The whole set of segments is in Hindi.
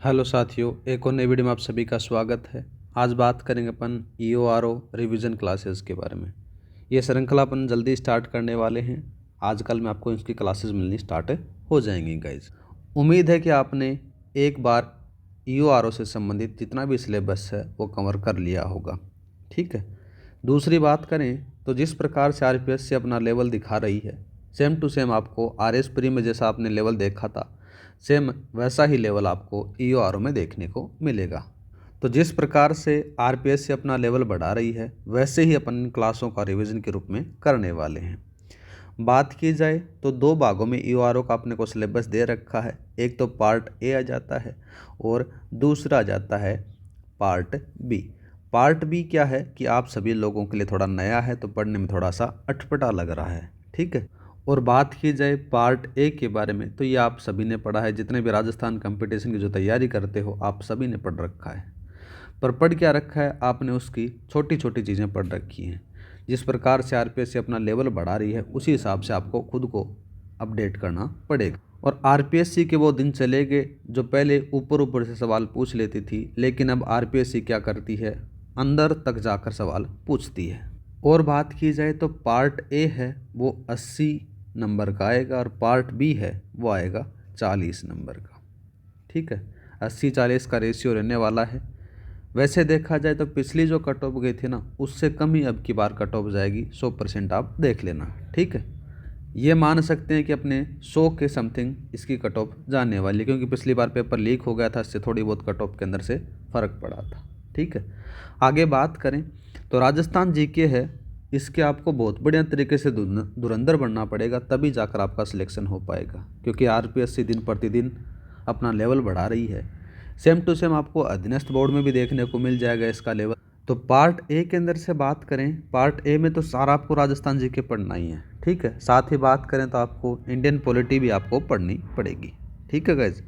हेलो साथियों, एक और नई वीडियो में आप सभी का स्वागत है। आज बात करेंगे अपन EORO रिवीजन क्लासेस के बारे में। ये श्रृंखला अपन जल्दी स्टार्ट करने वाले हैं। आजकल में आपको इसकी क्लासेस मिलनी स्टार्ट हो जाएंगी गाइज। उम्मीद है कि आपने एक बार EORO से संबंधित जितना भी सिलेबस है वो कवर कर लिया होगा। ठीक है। दूसरी बात करें तो जिस प्रकार से RPSC अपना लेवल दिखा रही है, सेम टू सेम आपको RS प्री में जैसा आपने लेवल देखा था, सेम वैसा ही लेवल आपको EORO में देखने को मिलेगा। तो जिस प्रकार से RPSC अपना लेवल बढ़ा रही है, वैसे ही अपन इन क्लासों का रिवीजन के रूप में करने वाले हैं। बात की जाए तो दो भागों में EORO का अपने को सिलेबस दे रखा है। एक तो पार्ट ए आ जाता है और दूसरा आ जाता है पार्ट बी। पार्ट बी क्या है कि आप सभी लोगों के लिए थोड़ा नया है, तो पढ़ने में थोड़ा सा अटपटा लग रहा है। ठीक है। और बात की जाए पार्ट ए के बारे में, तो ये आप सभी ने पढ़ा है। जितने भी राजस्थान कंपटीशन की जो तैयारी करते हो, आप सभी ने पढ़ रखा है। पर पढ़ क्या रखा है आपने, उसकी छोटी छोटी चीज़ें पढ़ रखी हैं। जिस प्रकार से RPSC अपना लेवल बढ़ा रही है, उसी हिसाब से आपको खुद को अपडेट करना पड़ेगा। और RPSC के वो दिन चले गए जो पहले ऊपर ऊपर से सवाल पूछ लेती थी, लेकिन अब RPSC क्या करती है, अंदर तक जाकर सवाल पूछती है। और बात की जाए तो पार्ट ए है वो 80 नंबर का आएगा और पार्ट बी है वो आएगा 40 नंबर का। ठीक है। 80-40 का रेशियो रहने वाला है। वैसे देखा जाए तो पिछली जो कट ऑफ गई थी ना, उससे कम ही अब की बार कट ऑफ जाएगी। 100% आप देख लेना। ठीक है। ये मान सकते हैं कि अपने 100 के समथिंग इसकी कट ऑफ जाने वाली, क्योंकि पिछली बार पेपर लीक हो गया था, इससे थोड़ी बहुत कट ऑफ के अंदर से फ़र्क पड़ा था। ठीक है। आगे बात करें तो राजस्थान जीके है, इसके आपको बहुत बढ़िया तरीके से धुरंधर बनना पड़ेगा, तभी जाकर आपका सिलेक्शन हो पाएगा। क्योंकि RPSC दिन प्रतिदिन अपना लेवल बढ़ा रही है। सेम टू सेम आपको अधीनस्थ बोर्ड में भी देखने को मिल जाएगा इसका लेवल। तो पार्ट ए के अंदर से बात करें, पार्ट ए में तो सारा आपको राजस्थान जीके पढ़ना ही है। ठीक है। साथ ही बात करें तो आपको इंडियन पॉलिटी भी आपको पढ़नी पड़ेगी। ठीक है गाइज।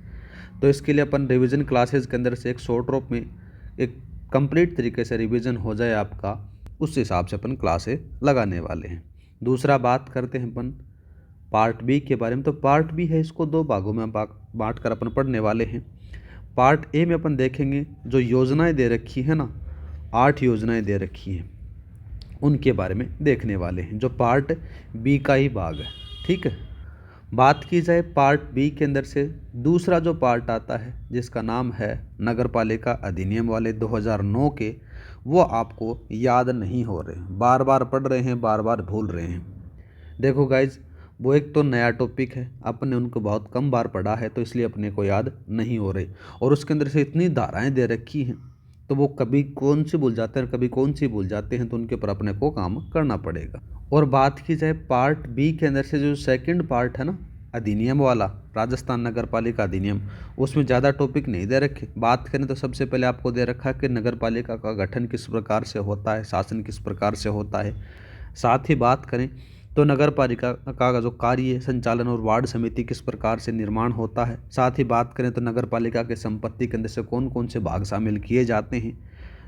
तो इसके लिए अपन रिवीजन क्लासेस के अंदर से एक शॉर्ट ड्रॉप में एक कंप्लीट तरीके से रिवीजन हो जाए आपका, उस हिसाब से अपन क्लासेस लगाने वाले हैं। दूसरा बात करते हैं अपन पार्ट बी के बारे में। तो पार्ट बी है, इसको दो भागों में बांट कर अपन पढ़ने वाले हैं। पार्ट ए में अपन देखेंगे जो योजनाएं दे रखी है ना, 8 योजनाएं दे रखी हैं, उनके बारे में देखने वाले हैं, जो पार्ट बी का ही भाग है। ठीक है। बात की जाए पार्ट बी के अंदर से दूसरा जो पार्ट आता है, जिसका नाम है नगर पालिका अधिनियम वाले 2009 के, वो आपको याद नहीं हो रहे, बार बार पढ़ रहे हैं, बार बार भूल रहे हैं। देखो गाइज, वो एक तो नया टॉपिक है, अपने उनको बहुत कम बार पढ़ा है, तो इसलिए अपने को याद नहीं हो रही। और उसके अंदर से इतनी धाराएं दे रखी हैं, तो वो कभी कौन सी भूल जाते हैं, कभी कौन सी भूल जाते हैं, तो उनके ऊपर अपने को काम करना पड़ेगा। और बात की जाए पार्ट बी के अंदर से जो सेकंड पार्ट है ना, अधिनियम वाला, राजस्थान नगर पालिका अधिनियम, उसमें ज़्यादा टॉपिक नहीं दे रखे। बात करें तो सबसे पहले आपको दे रखा है कि नगर पालिका का गठन किस प्रकार से होता है, शासन किस प्रकार से होता है। साथ ही बात करें तो नगर पालिका का जो कार्य संचालन और वार्ड समिति किस प्रकार से निर्माण होता है। साथ ही बात करें तो नगर पालिका के संपत्ति के अंदर से कौन कौन से भाग शामिल किए जाते हैं।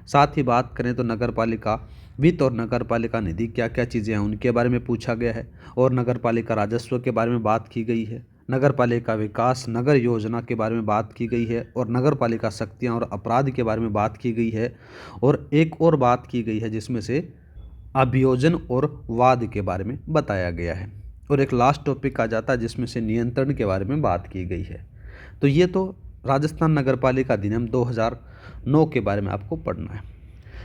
साथ ही बात करें तो नगर पालिका वित्त और नगर पालिका निधि क्या क्या चीज़ें हैं, उनके बारे में पूछा गया है। और नगर पालिका राजस्व के बारे में बात की गई है। नगर पालिका विकास नगर योजना के बारे में बात की गई है। और नगर पालिका शक्तियाँ और अपराध के बारे में बात की गई है। और एक और बात की गई है जिसमें से अभियोजन और वाद के बारे में बताया गया है। और एक लास्ट टॉपिक आ जाता है जिसमें से नियंत्रण के बारे में बात की गई है। तो ये तो राजस्थान नगर पालिका अधिनियम 2009 के बारे में आपको पढ़ना है।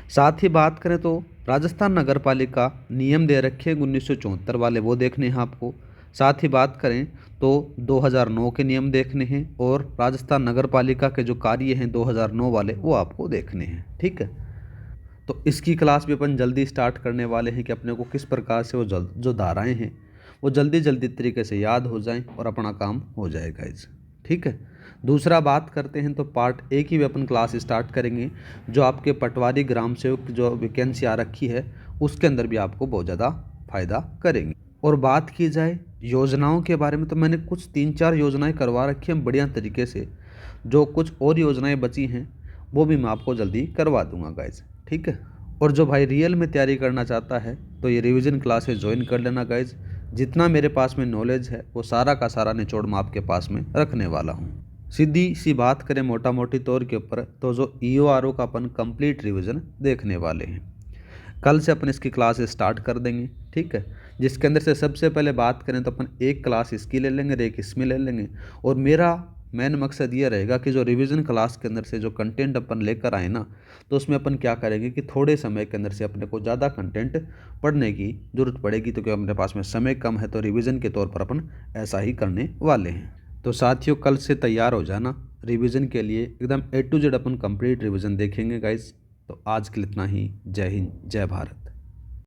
साथ ही बात करें तो राजस्थान नगर पालिका नियम दे रखे हैं 1974 वाले, वो देखने हैं आपको। साथ ही बात करें तो 2009 के नियम देखने हैं, और राजस्थान नगर पालिका के जो कार्य हैं 2009 वाले, वो आपको देखने हैं। ठीक है। तो इसकी क्लास भी अपन जल्दी स्टार्ट करने वाले हैं कि अपने को किस प्रकार से वो जो धाराएं हैं वो जल्दी जल्दी तरीके से याद हो जाएं और अपना काम हो जाएगा इस। ठीक है। दूसरा बात करते हैं तो पार्ट ए की भी अपन क्लास स्टार्ट करेंगे, जो आपके पटवारी ग्राम सेवक जो वैकेंसी आ रखी है, उसके अंदर भी आपको बहुत ज़्यादा फायदा करेंगे। और बात की जाए योजनाओं के बारे में, तो मैंने कुछ 3-4 योजनाएं करवा रखी हैं बढ़िया तरीके से। जो कुछ और योजनाएं बची हैं वो भी मैं आपको जल्दी करवा दूंगा गाइज। ठीक है। और जो भाई रियल में तैयारी करना चाहता है तो ये रिवीजन क्लासेस ज्वाइन कर लेना गाइज। जितना मेरे पास में नॉलेज है वो सारा का सारा निचोड़ मैं आपके पास में रखने वाला हूँ। सीधी सी बात करें मोटा मोटी तौर के ऊपर तो जो EORO का अपन कंप्लीट रिवीजन देखने वाले हैं। कल से अपन इसकी क्लास स्टार्ट कर देंगे, ठीक है। जिसके अंदर से सबसे पहले बात करें तो अपन एक क्लास इसकी ले लेंगे और एक इसमें ले लेंगे। और मेरा मेन मकसद ये रहेगा कि जो रिवीजन क्लास के अंदर से जो कंटेंट अपन लेकर आए ना, तो उसमें अपन क्या करेंगे कि थोड़े समय के अंदर से अपने को ज़्यादा कंटेंट पढ़ने की ज़रूरत पड़ेगी, तो क्योंकि अपने पास में समय कम है, तो रिवीजन के तौर पर अपन ऐसा ही करने वाले हैं। तो साथियों, कल से तैयार हो जाना रिवीजन के लिए, एकदम A to Z upon complete revision देखेंगे गाइस। तो आज के लिए इतना ही। जय हिंद, जय भारत।